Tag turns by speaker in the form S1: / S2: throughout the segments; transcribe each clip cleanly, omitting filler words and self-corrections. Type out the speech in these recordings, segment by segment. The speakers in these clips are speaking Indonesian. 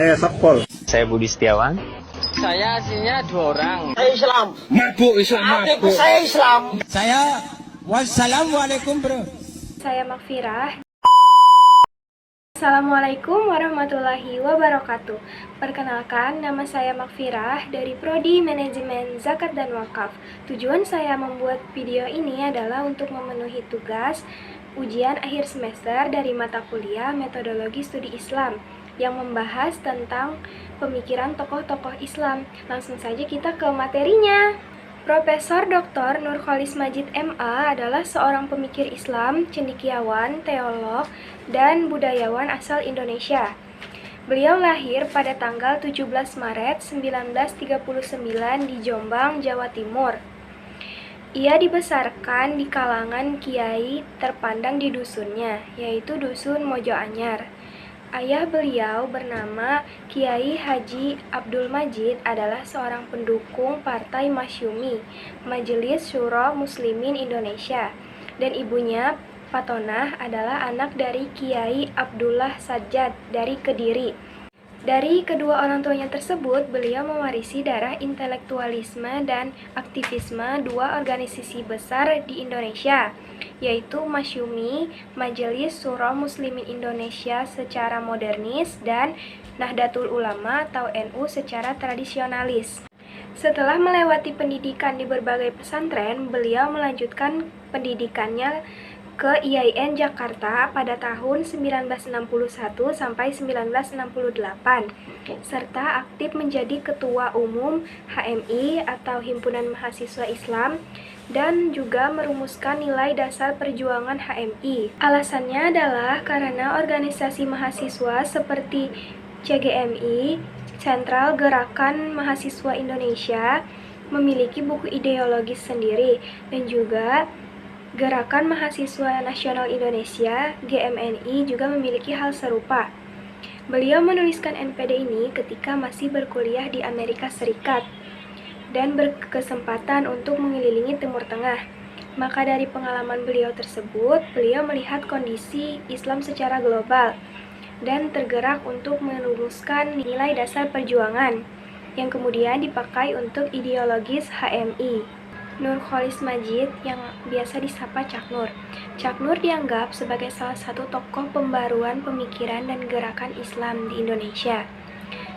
S1: Saya Sapol.
S2: Saya Budi Setiawan.
S3: Saya aslinya 2 orang.
S4: Saya Islam.
S1: Mabuk Islam mabuk.
S4: Saya Islam.
S5: Saya wassalamualaikum bro.
S6: Saya Makfirah. Assalamualaikum warahmatullahi wabarakatuh. Perkenalkan, nama saya Makfirah dari Prodi Manajemen Zakat dan Wakaf. Tujuan saya membuat video ini adalah untuk memenuhi tugas ujian akhir semester dari mata kuliah Metodologi Studi Islam yang membahas tentang pemikiran tokoh-tokoh Islam. Langsung saja kita ke materinya. Profesor Dr. Nurcholish Madjid MA adalah seorang pemikir Islam, cendekiawan, teolog, dan budayawan asal Indonesia. Beliau lahir pada tanggal 17 Maret 1939 di Jombang, Jawa Timur. Ia dibesarkan di kalangan kiai terpandang di dusunnya, yaitu Dusun Mojo Anyar. Ayah beliau bernama Kiai Haji Abdul Majid adalah seorang pendukung Partai Masyumi, Majelis Syuro Muslimin Indonesia, dan ibunya Fatonah adalah anak dari Kiai Abdullah Sajjad dari Kediri. Dari kedua orang tuanya tersebut, beliau mewarisi darah intelektualisme dan aktivisme dua organisasi besar di Indonesia, yaitu Masyumi, Majelis Syuro Muslimin Indonesia secara modernis, dan Nahdlatul Ulama atau NU secara tradisionalis. Setelah melewati pendidikan di berbagai pesantren, beliau melanjutkan pendidikannya ke IAIN Jakarta pada tahun 1961 sampai 1968, serta aktif menjadi Ketua Umum HMI atau Himpunan Mahasiswa Islam, dan juga merumuskan nilai dasar perjuangan HMI. Alasannya adalah karena organisasi mahasiswa seperti CGMI, Sentral Gerakan Mahasiswa Indonesia, memiliki buku ideologis sendiri, dan juga Gerakan Mahasiswa Nasional Indonesia, GMNI, juga memiliki hal serupa. Beliau menuliskan NPD ini ketika masih berkuliah di Amerika Serikat dan berkesempatan untuk mengelilingi Timur Tengah. Maka dari pengalaman beliau tersebut, beliau melihat kondisi Islam secara global dan tergerak untuk merumuskan nilai dasar perjuangan yang kemudian dipakai untuk ideologis HMI. Nurcholish Madjid, yang biasa disapa Cak Nur. Cak Nur dianggap sebagai salah satu tokoh pembaruan pemikiran dan gerakan Islam di Indonesia.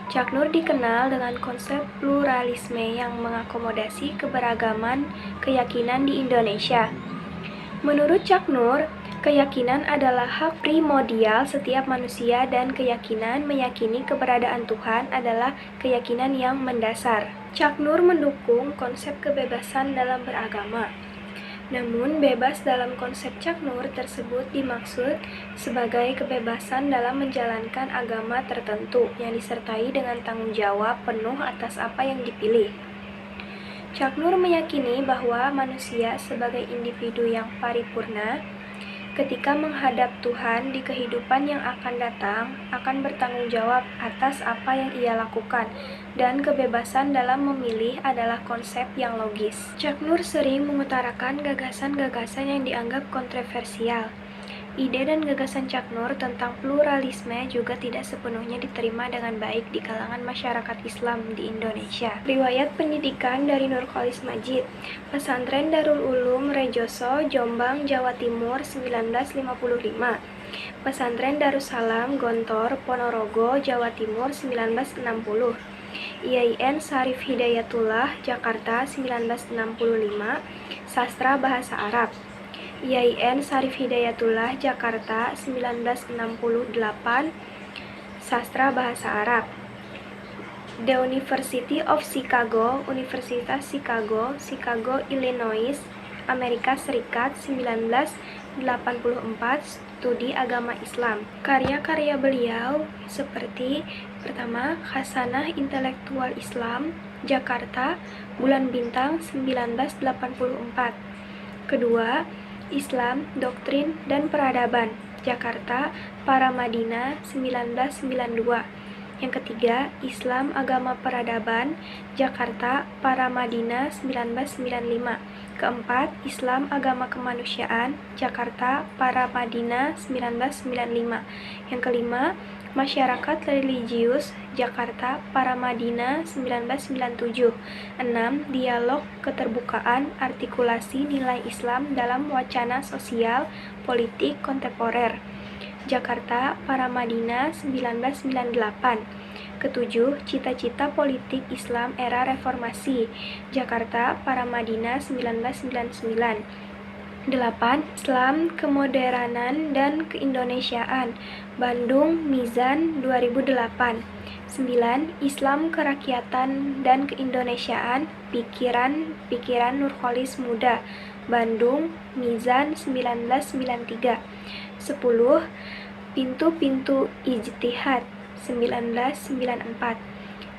S6: Cak Nur dikenal dengan konsep pluralisme yang mengakomodasi keberagaman keyakinan di Indonesia. Menurut Cak Nur, keyakinan adalah hak primordial setiap manusia dan keyakinan meyakini keberadaan Tuhan adalah keyakinan yang mendasar. Cak Nur mendukung konsep kebebasan dalam beragama. Namun, bebas dalam konsep Cak Nur tersebut dimaksud sebagai kebebasan dalam menjalankan agama tertentu yang disertai dengan tanggung jawab penuh atas apa yang dipilih. Cak Nur meyakini bahwa manusia sebagai individu yang paripurna ketika menghadap Tuhan di kehidupan yang akan datang, akan bertanggung jawab atas apa yang ia lakukan, dan kebebasan dalam memilih adalah konsep yang logis. Cak Nur sering mengutarakan gagasan-gagasan yang dianggap kontroversial. Ide dan gagasan Cak Nur tentang pluralisme juga tidak sepenuhnya diterima dengan baik di kalangan masyarakat Islam di Indonesia. Riwayat pendidikan dari Nurcholish Madjid. Pesantren Darul Ulum Rejoso, Jombang, Jawa Timur 1955. Pesantren Darussalam Gontor, Ponorogo, Jawa Timur 1960. IAIN Syarif Hidayatullah, Jakarta 1965. Sastra Bahasa Arab. IAIN Syarif Hidayatullah, Jakarta 1968. Sastra Bahasa Arab. The University of Chicago, Universitas Chicago, Chicago, Illinois, Amerika Serikat 1984. Studi Agama Islam. Karya-karya beliau seperti pertama, Khasanah Intelektual Islam, Jakarta, Bulan Bintang 1984. Kedua, Islam, Doktrin dan Peradaban, Jakarta, Paramadina 1992. Yang ketiga, Islam Agama Peradaban, Jakarta, Paramadina 1995. Keempat, Islam Agama Kemanusiaan, Jakarta, Paramadina 1995. Yang kelima, Masyarakat Religius Jakarta Paramadina 1997. 6. Dialog Keterbukaan Artikulasi Nilai Islam dalam Wacana Sosial Politik Kontemporer. Jakarta Paramadina 1998. Ketujuh, Cita-cita Politik Islam Era Reformasi. Jakarta Paramadina 1999. 8. Islam, Kemoderanan, dan Keindonesiaan. Bandung, Mizan, 2008. 9. Islam, Kerakyatan, dan Keindonesiaan. Pikiran Nurcholish Muda. Bandung, Mizan, 1993. 10. Pintu-pintu Ijtihad, 1994.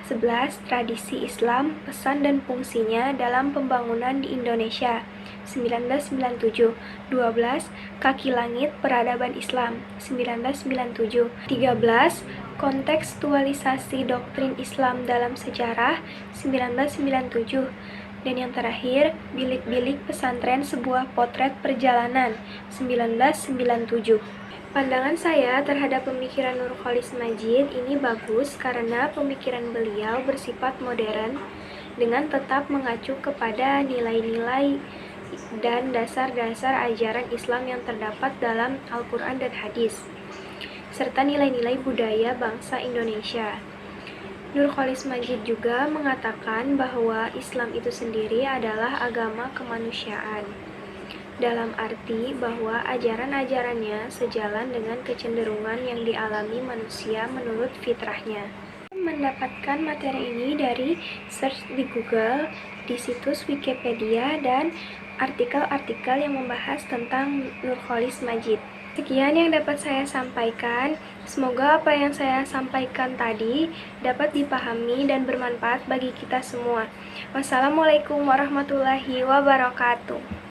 S6: 11. Tradisi Islam, pesan dan fungsinya dalam pembangunan di Indonesia, 1997. 12. Kaki Langit Peradaban Islam, 1997. 13. Kontekstualisasi Doktrin Islam dalam Sejarah, 1997. Dan yang terakhir, Bilik-bilik Pesantren Sebuah Potret Perjalanan, 1997. Pandangan saya terhadap pemikiran Nurcholish Madjid ini bagus karena pemikiran beliau bersifat modern dengan tetap mengacu kepada nilai-nilai dan dasar-dasar ajaran Islam yang terdapat dalam Al-Quran dan Hadis, serta nilai-nilai budaya bangsa Indonesia. Nurcholish Madjid juga mengatakan bahwa Islam itu sendiri adalah agama kemanusiaan, dalam arti bahwa ajaran-ajarannya sejalan dengan kecenderungan yang dialami manusia menurut fitrahnya. Mendapatkan materi ini dari search di Google, di situs Wikipedia, dan artikel-artikel yang membahas tentang Nurcholish Madjid. Sekian yang dapat saya sampaikan. Semoga apa yang saya sampaikan tadi dapat dipahami dan bermanfaat bagi kita semua. Wassalamualaikum warahmatullahi wabarakatuh.